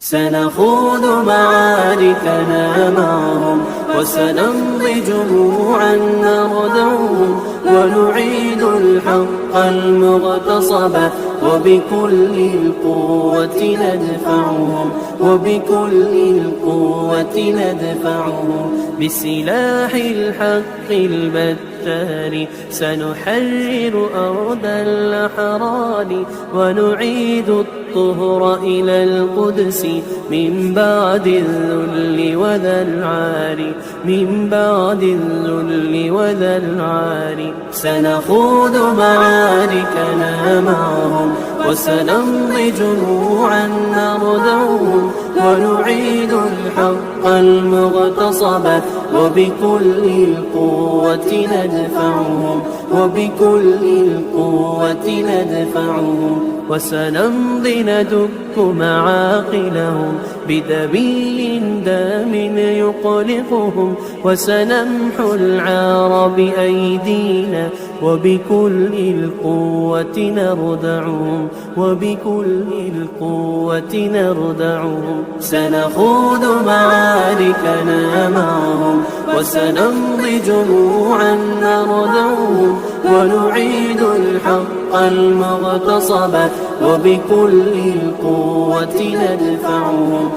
سنخوض معاركنا معهم وسنمضي جموعا نردعهم ونعيد الحق المغتصب وبكل القوة ندفعهم بسلاح الحق البتار سنحرر أرض الأحرار ونعيد الطهر إلى القدس من بعد الذل وذا العار سنخوض معاركنا معهم وسنمضي جموعا نردعهم ونعيد الحق المغتصب وبكل القوة ندفعهم وسنمضي ندك معاقلهم بدبيل دام يقلقهم وسنمحو العار بأيدينا وبكل القوة نردعهم سنخوض معاركنا معهم وسنمضي جموعا نردعهم ونعيد الحق المغتصب وبكل القوة ندفعهم